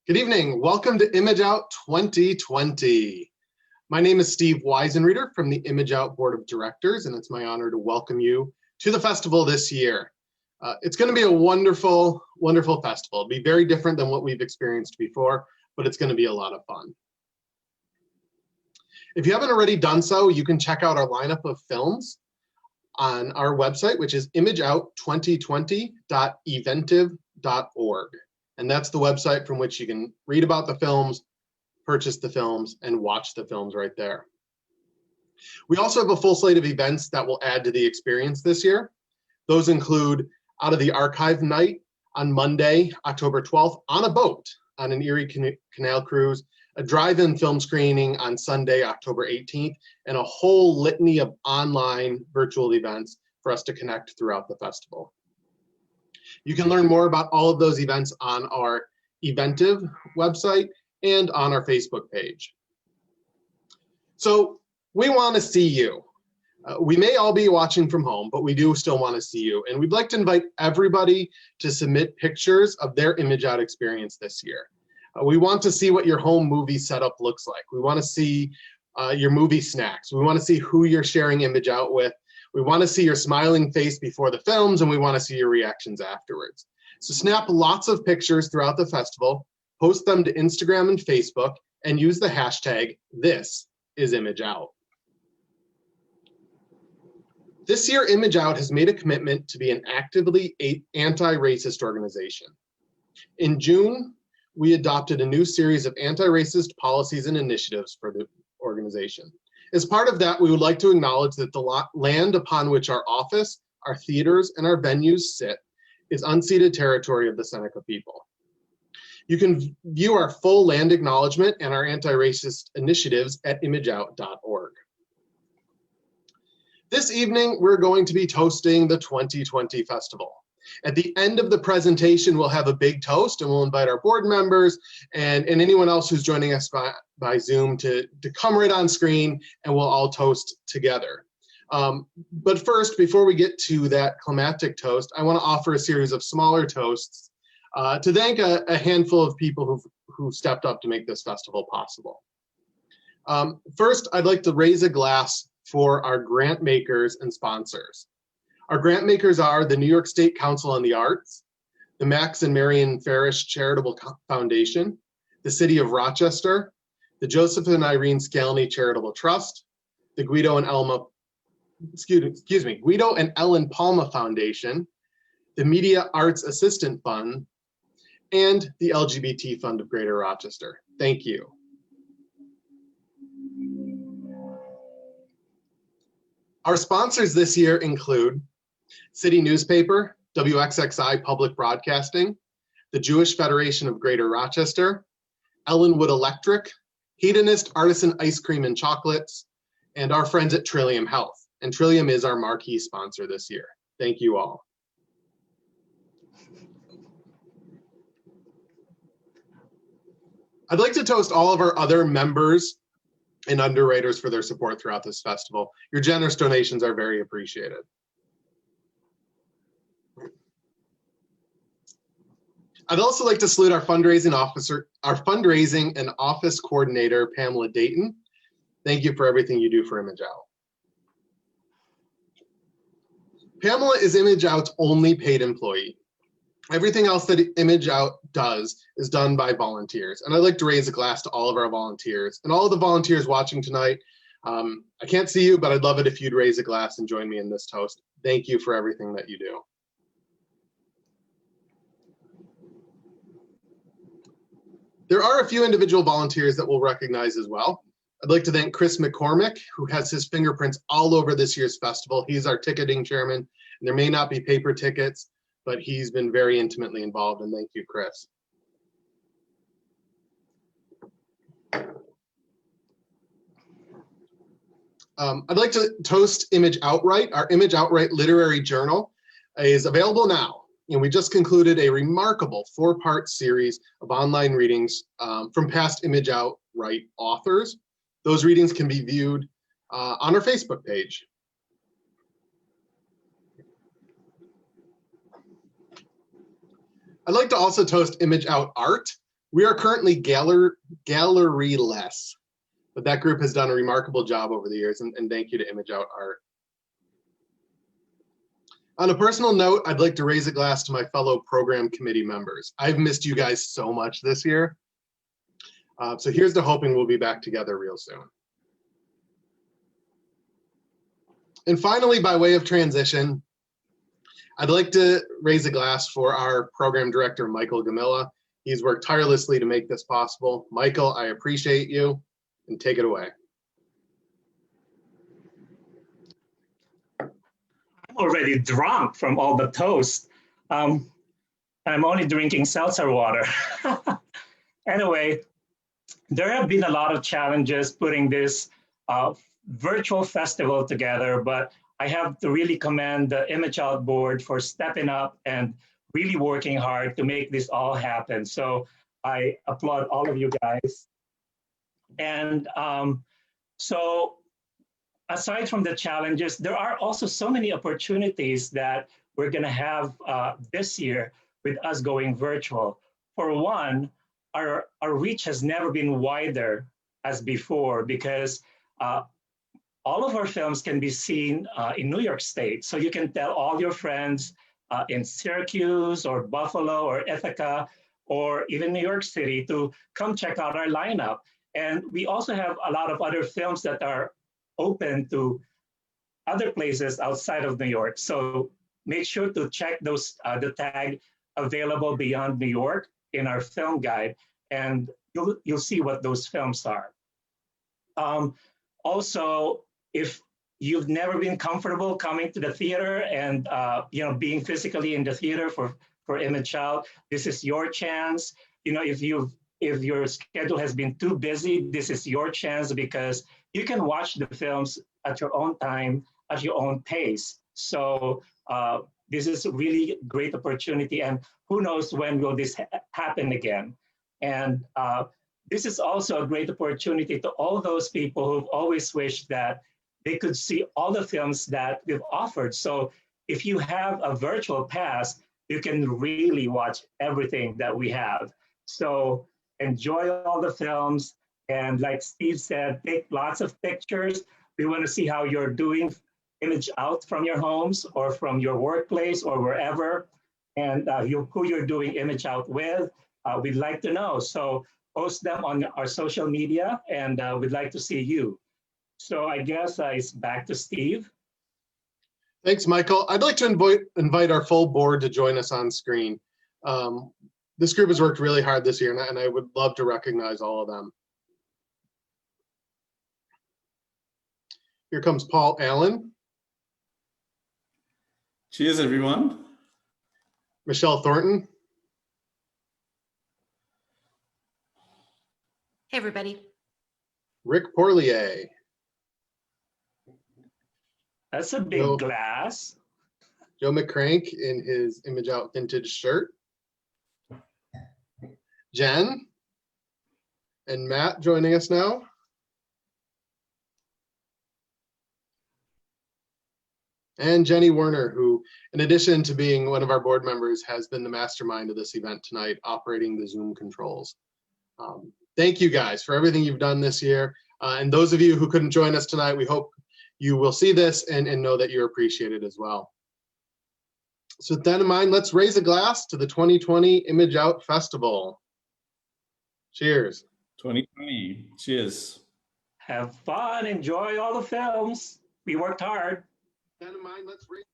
Good evening. Welcome to ImageOut 2020. My name is Steve Weisenreeder from the ImageOut Board of Directors, and it's my honor to welcome you to the festival this year. It's going to be a wonderful, wonderful festival. It'll be very different than what we've experienced before, but it's going to be a lot of fun. If you haven't already done so, you can check out our lineup of films on our website, which is imageout2020.eventive.org. And that's the website from which you can read about the films, purchase the films, and watch the films right there. We also have a full slate of events that will add to the experience this year. Those include Out of the Archive Night on Monday, October 12th, on a boat on an Erie Canal cruise, a drive-in film screening on Sunday, October 18th, and a whole litany of online virtual events for us to connect throughout the festival. You can learn more about all of those events on our Eventive website and on our Facebook page. So we want to see you. We may all be watching from home, but we do still want to see you. And we'd like to invite everybody to submit pictures of their ImageOut experience this year. We want to see what your home movie setup looks like. We want to see your movie snacks. We want to see who you're sharing ImageOut with. We want to see your smiling face before the films, and we want to see your reactions afterwards. So snap lots of pictures throughout the festival, post them to Instagram and Facebook, and use the hashtag #ThisIsImageOut. This year, ImageOut has made a commitment to be an actively anti-racist organization. In June, we adopted a new series of anti-racist policies and initiatives for the organization. As part of that, we would like to acknowledge that the land upon which our office, our theaters, and our venues sit is unceded territory of the Seneca people. You can view our full land acknowledgement and our anti-racist initiatives at imageout.org. This evening, we're going to be toasting the 2020 festival. At the end of the presentation, we'll have a big toast, and we'll invite our board members and anyone else who's joining us by Zoom to come right on screen, and we'll all toast together. But first, before we get to that climactic toast, I want to offer a series of smaller toasts to thank a handful of people who stepped up to make this festival possible. First, I'd like to raise a glass for our grant makers and sponsors. Our grant makers are the New York State Council on the Arts, the Max and Marion Farish Charitable Foundation, the City of Rochester, the Joseph and Irene Scalny Charitable Trust, the Guido and Ellen Palma Foundation, the Media Arts Assistant Fund, and the LGBT Fund of Greater Rochester. Thank you. Our sponsors this year include City Newspaper, WXXI Public Broadcasting, the Jewish Federation of Greater Rochester, Ellenwood Electric, Hedonist Artisan Ice Cream and Chocolates, and our friends at Trillium Health. And Trillium is our marquee sponsor this year. Thank you all. I'd like to toast all of our other members and underwriters for their support throughout this festival. Your generous donations are very appreciated. I'd also like to salute our fundraising and office coordinator, Pamela Dayton. Thank you for everything you do for ImageOut. Pamela is ImageOut's only paid employee. Everything else that ImageOut does is done by volunteers. And I'd like to raise a glass to all of our volunteers and all of the volunteers watching tonight. I can't see you, but I'd love it if you'd raise a glass and join me in this toast. Thank you for everything that you do. There are a few individual volunteers that we'll recognize as well. I'd like to thank Chris McCormick, who has his fingerprints all over this year's festival. He's our ticketing chairman, and there may not be paper tickets, but he's been very intimately involved, and thank you, Chris. I'd like to toast Image Outright. Our Image Outright literary journal is available now. And we just concluded a remarkable 4-part series of online readings from past Image Outright authors. Those readings can be viewed on our Facebook page. I'd like to also toast ImageOut Art. We are currently gallery-less, but that group has done a remarkable job over the years, and thank you to ImageOut Art. On a personal note, I'd like to raise a glass to my fellow program committee members. I've missed you guys so much this year. So here's to hoping we'll be back together real soon. And finally, by way of transition, I'd like to raise a glass for our program director, Michael Gamilla. He's worked tirelessly to make this possible. Michael, I appreciate you, and take it away. I'm already drunk from all the toast. I'm only drinking seltzer water. Anyway, there have been a lot of challenges putting this virtual festival together, but I have to really commend the ImageOut board for stepping up and really working hard to make this all happen. So I applaud all of you guys. And so aside from the challenges, there are also so many opportunities that we're gonna have this year with us going virtual. For one, our reach has never been wider as before because all of our films can be seen in New York State. So you can tell all your friends in Syracuse or Buffalo or Ithaca or even New York City to come check out our lineup. And we also have a lot of other films that are open to other places outside of New York. So make sure to check those the tag available beyond New York in our film guide, and you'll see what those films are. Also, if you've never been comfortable coming to the theater and being physically in the theater for ImageOut, this is your chance. If your schedule has been too busy, this is your chance because you can watch the films at your own time, at your own pace. So this is a really great opportunity, and who knows when will this happen again. And this is also a great opportunity to all those people who've always wished that they could see all the films that we've offered. So if you have a virtual pass, you can really watch everything that we have. So enjoy all the films. And like Steve said, take lots of pictures. We want to see how you're doing ImageOut from your homes or from your workplace or wherever, and who you're doing ImageOut with. We'd like to know. So post them on our social media, and we'd like to see you. So I guess it's back to Steve. Thanks, Michael. I'd like to invite our full board to join us on screen. This group has worked really hard this year, and I would love to recognize all of them. Here comes Paul Allen. Cheers, everyone. Michelle Thornton. Hey, everybody. Rick Porlier. That's a big glass. Joe McCrank in his ImageOut vintage shirt. Jen and Matt joining us now. And Jenny Werner, who, in addition to being one of our board members, has been the mastermind of this event tonight, operating the Zoom controls. Thank you guys for everything you've done this year. And those of you who couldn't join us tonight, we hope you will see this and know that you're appreciated as well. So with that in mind, let's raise a glass to the 2020 ImageOut Festival. Cheers. 2020, cheers. Have fun, enjoy all the films. We worked hard. With that in mind, let's raise